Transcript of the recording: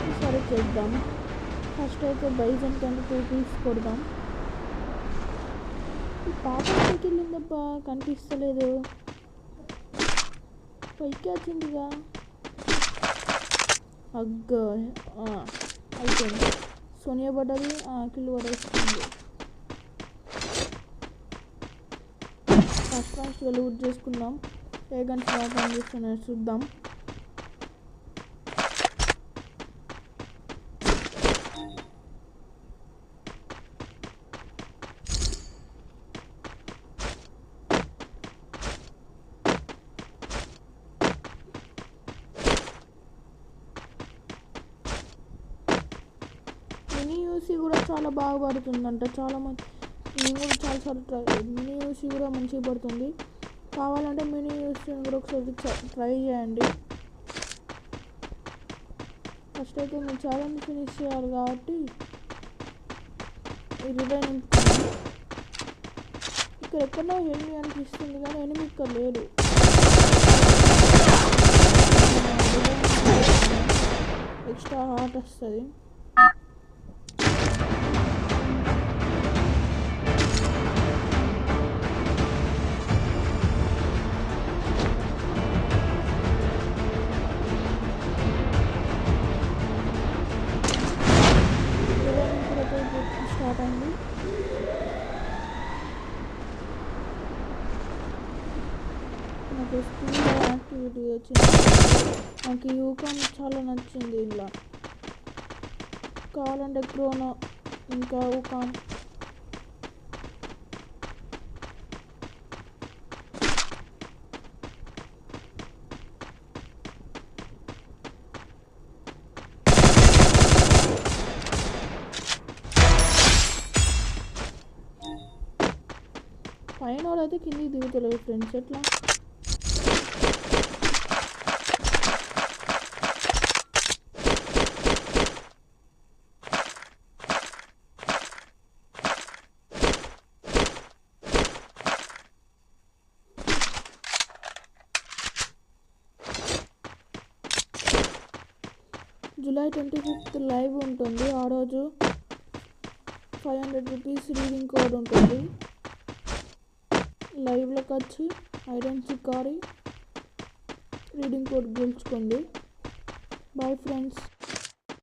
ఈసారి చేద్దాం. ఫస్ట్ అయితే బైజన్ కంటే 2 పీస్ కొడదాం. ఈ పాప పైకి వెళ్ళిందబ్బా, కనిపిస్తలేదు. పైకి వచ్చిందిగా. అగ్గ అయిపోయింది. సోనియా పడ్డది, కిల్లు పడేస్తుంది. ఫాస్ట్గా లూట్ చేసుకుందాం. ఏ గంట ఓపెన్ చేస్తున్నా చూద్దాం. మినీ యూసీ కూడా చాలా బాగా పడుతుందంట. చాలా మంది నేను కూడా చాలాసార్లు మినీ యూసీ కూడా మంచిగా పడుతుంది. కావాలంటే మినీ యూసీని కూడా ఒకసారి ట్రై చేయండి. ఫస్ట్ అయితే నేను ఛాలెంజ్ ఫినిష్ చేయాలి కాబట్టి రివైవ్ నింపుకున్నాను. ఇక్కడ ఎక్కడో ఎనిమి అనిపిస్తుంది కానీ ఎనిమి ఇక్కడ లేడు. ఎక్స్ట్రా హార్ట్ వస్తుంది. స్టార్ట్ అయింది. నాకు స్కూల్లో యాక్టివిటీ వచ్చింది. నాకు ఈ యూకాన్ చాలా నచ్చింది. ఇలా కావాలంటే క్రోనో ఇంకా యూకాన్ పైన వాళ్ళైతే కిందికి దిగుతలేదు ఫ్రెండ్స్. ఎట్లా జూలై 25th లైవ్ ఉంటుంది. ఆ రోజు 500 రూపీస్ రీడింగ్ కోడ్ ఉంటుంది. లైవ్లోకి వచ్చి ఐడెంట్ చిక్కారి రీడింగ్ కోడ్ గెలుచుకోండి. Bye friends.